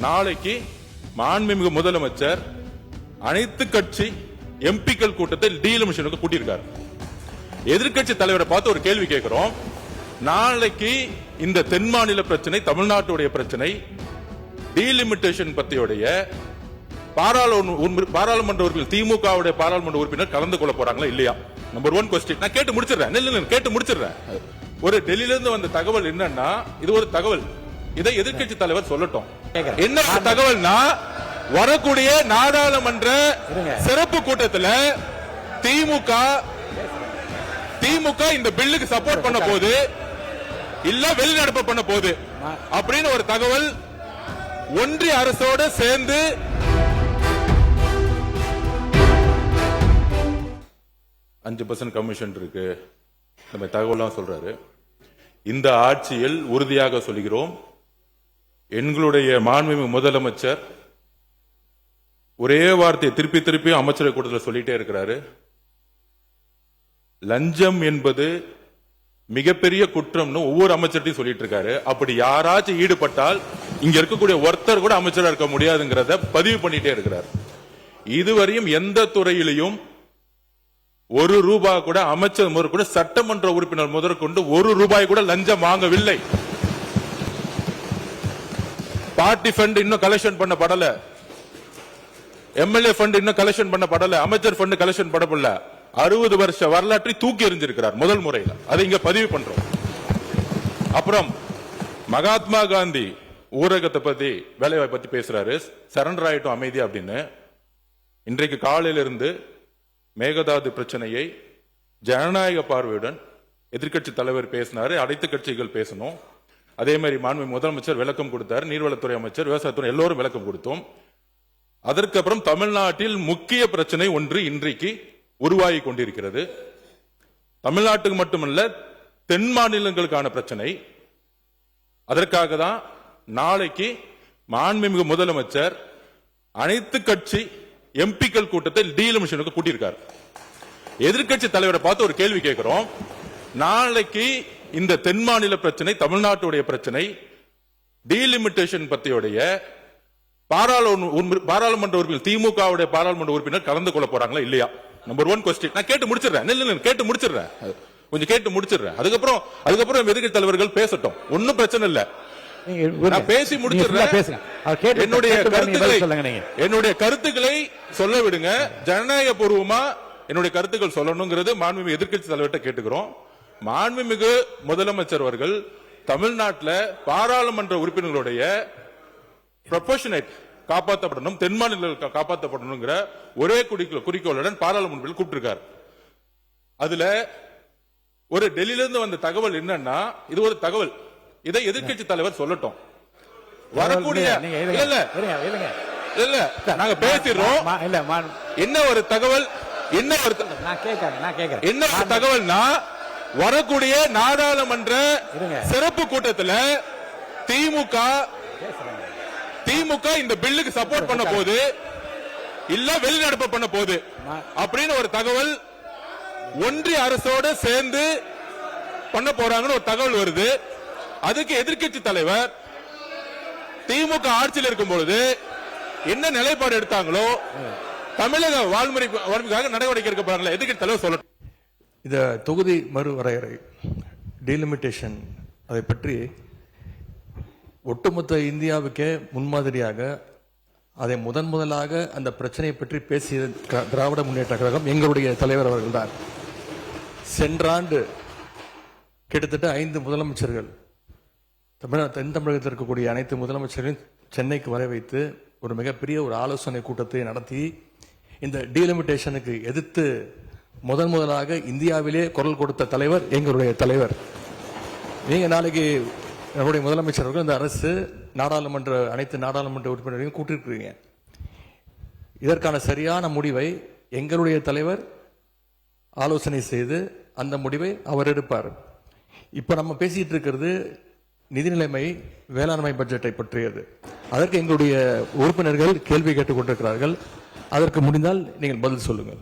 நாளைக்கு மாண்புமிகு முதலமைச்சர் அனைத்து கட்சி எம்பிக்கள் கூட்டத்தை டீலிமிட்டேஷனுக்கு கூட்டியிருக்காரு. எதிர்கட்சி தலைவரை பார்த்து ஒரு கேள்வி கேட்கிறோம். நாளைக்கு இந்த தென் மாநில பிரச்சனை, தமிழ்நாட்டுடைய பிரச்சனை, டீலிமிட்டேஷன் பத்தியுடைய பாராளுமன்ற உறுப்பினர், திமுகவுடைய பாராளுமன்ற உறுப்பினர் கலந்து கொள்ள போறாங்களா இல்லையா? Number 1 question. நான் கேட்டு முடிச்சிடுறேன். ஒரு டெல்லியில இருந்து வந்த தகவல் என்னன்னா, இது ஒரு தகவல், இதை எதிர்கட்சி தலைவர் சொல்லட்டும். என்ன தகவல்னா, வரக்கூடிய நாடாளுமன்ற சிறப்பு கூட்டத்தில் திமுக இந்த பில்லுக்கு சப்போர்ட் பண்ண போது இல்ல வெளிநடப்பு பண்ண போது அப்படின்னு ஒரு தகவல் ஒன்றிய அரசோடு சேர்ந்து 5% கமிஷன் இருக்கு நம்ம தகவலாம் சொல்றாரு. இந்த ஆட்சியில் உறுதியாக சொல்கிறோம், எங்களுடைய மாண்புமிகு முதலமைச்சர் ஒரே வார்த்தையை திருப்பி திருப்பி அமைச்சரவை கூட்டத்தில் சொல்லிட்டே இருக்கிறாரு. லஞ்சம் என்பது மிகப்பெரிய குற்றம்னு ஒவ்வொரு அமைச்சர்ட்டையும் சொல்லிட்டு இருக்காரு. அப்படி யாராச்சும் ஈடுபட்டால் இங்க இருக்கக்கூடிய ஒருத்தர் கூட அமைச்சரா இருக்க முடியாதுங்கிறத பதிவு பண்ணிட்டே இருக்கிறார். இதுவரையும் எந்த துறையிலையும் ஒரு ரூபாய் கூட அமைச்சர் முதல் கூட சட்டமன்ற உறுப்பினர் முதற்கொண்டு ஒரு ரூபாய் கூட லஞ்சம் வாங்கவில்லை. பார்ட்டி ஃபண்ட் இன்னும் கலெக்ஷன் பண்ணப்படல, எம்எல்ஏ ஃபண்ட் இன்னும் கலெக்ஷன் பண்ணப்படல, அமைச்சர் ஃபண்ட் கலெக்ஷன் பண்ணப்படல. 60 வருஷ வரலாற்றை தூக்கி எறிஞ்சிருக்கிறார் முதல் முறையில். அதை இங்க பதிவு பண்றோம். அப்புறம் மகாத்மா காந்தி ஊரகத்தை பத்தி, வேலைவாய்ப்பு பத்தி பேசுறாரு. சரண்டர் ஆயிட்டும் அமைதி அப்படின்னு. இன்றைக்கு காலையிலிருந்து மேகதாது பிரச்சனையை ஜனநாயக பார்வையுடன் எதிர்கட்சி தலைவர் பேசினாரு. அனைத்து கட்சிகள் பேசணும். அதே மாதிரி மாண்புமிகு முதலமைச்சர் விளக்கம் கொடுத்தார். நீர்வளத்துறை அமைச்சர், விவசாயத்துறை எல்லோரும் விளக்கம் கொடுத்தோம். அதற்கப்புறம் தமிழ்நாட்டில் முக்கிய பிரச்சனை ஒன்று இன்றைக்கு உருவாகி கொண்டிருக்கிறது. தமிழ்நாட்டுக்கு மட்டுமல்ல, தென் மாநிலங்களுக்கான பிரச்சனை. அதற்காக தான் நாளைக்கு மாண்புமிகு முதலமைச்சர் அனைத்து கட்சி எம்பிக்கள் கூட்டத்தை டீலிமிட்டேஷனுக்கு கூட்டியிருக்கார். எதிர்கட்சி தலைவரை பார்த்து ஒரு கேள்வி கேட்கிறோம். நாளைக்கு இந்த தென் மாநில பிரச்சனை, தமிழ்நாட்டுடைய பிரச்சனை, டீலிமிட்டேஷன் பத்தியுடைய பாராளுமன்ற உறுப்பினர், திமுகவுடைய பாராளுமன்ற உறுப்பினர் கலந்து கொள்ள போறாங்களா இல்லையா? Number 1 question. நான் கேட்டு முடிச்சிடுறேன். கொஞ்சம் கேட்டு முடிச்சிடுறேன். அதுக்கப்புறம் எதிர்கட்சி தலைவர்கள் பேசட்டும். ஒன்னும் பிரச்சனை இல்ல. நான் பேசி முடிச்சிடுறேன். என்னுடைய கருத்துக்களை சொல்ல விடுங்க. ஜனநாயக பூர்வமா என்னுடைய கருத்துக்கள் சொல்லணுங்கிறது மாண்புமிகு எதிர்கட்சி தலைவர்கிட்ட கேட்டுக்கிறோம். மாண்புமிகு முதலமைச்சர் அவர்கள் தமிழ்நாட்டில் பாராளுமன்ற உறுப்பினர்களுடைய ப்ரொபோஷனேட் காப்பாற்றப்படணும், தென் மாநிலங்கள் காப்பாற்றப்படணுங்கிற ஒரே குறிக்கோளுடன் பாராளுமன்றத்தில் கூப்பிட்டிருக்கார். அதுல ஒரு டெல்லியில இருந்து வந்த தகவல் என்னன்னா, இது ஒரு தகவல், இதை எதிர்கட்சி தலைவர் சொல்லட்டும். வரக்கூடிய இல்ல நாங்க பேசிடுறோம். என்ன ஒரு தகவல், என்ன ஒரு தகவல்னா, வரக்கூடிய நாடாளுமன்ற சிறப்பு கூட்டத்தில் திமுக இந்த பில்லுக்கு சப்போர்ட் பண்ண போது இல்ல வெளிநடப்பு பண்ண போது அப்படின்னு ஒரு தகவல் ஒன்றிய அரசோடு சேர்ந்து பண்ண போறாங்கன்னு ஒரு தகவல் வருது. அதுக்கு எதிர்கட்சி தலைவர் திமுக ஆட்சியில் இருக்கும் பொழுது என்ன நிலைப்பாடு எடுத்தாங்களோ, தமிழக வாழ்முறைக்காக நடவடிக்கை எடுக்க போறாங்களா எதிர்கட்சி தலைவர் சொல்லட்டும். இந்த தொகுதி மறுவரையறை, டீலிமிட்டேஷன், அதை பற்றி ஒட்டுமொத்த இந்தியாவுக்கே முன்மாதிரியாக அதை முதலாக அந்த பிரச்சனையை பற்றி பேசிய திராவிட முன்னேற்ற கழகம் எங்களுடைய தலைவர் அவர்கள்தான். சென்ற ஆண்டு கிட்டத்தட்ட 5 முதலமைச்சர்கள், தென் தமிழகத்தில் இருக்கக்கூடிய அனைத்து முதலமைச்சர்களையும் சென்னைக்கு வர வைத்து ஒரு மிகப்பெரிய ஒரு ஆலோசனை கூட்டத்தை நடத்தி இந்த டீலிமிட்டேஷனுக்கு எதிர்த்து முதலாக இந்தியாவிலே குரல் கொடுத்த தலைவர் எங்களுடைய தலைவர். நீங்க நாளைக்கு நம்முடைய முதலமைச்சர்கள் இந்த அரசு அனைத்து நாடாளுமன்ற உறுப்பினரையும் கூட்டிருக்கிறீங்க. இதற்கான சரியான முடிவை எங்களுடைய தலைவர் ஆலோசனை செய்து அந்த முடிவை அவர் எடுப்பார். இப்ப நம்ம பேசிட்டு இருக்கிறது நிதி நிலைமை, வேளாண்மை பட்ஜெட்டை பற்றியது. அதற்கு எங்களுடைய உறுப்பினர்கள் கேள்வி கேட்டுக் கொண்டிருக்கிறார்கள். அதற்கு முடிந்தால் நீங்கள் பதில் சொல்லுங்கள்.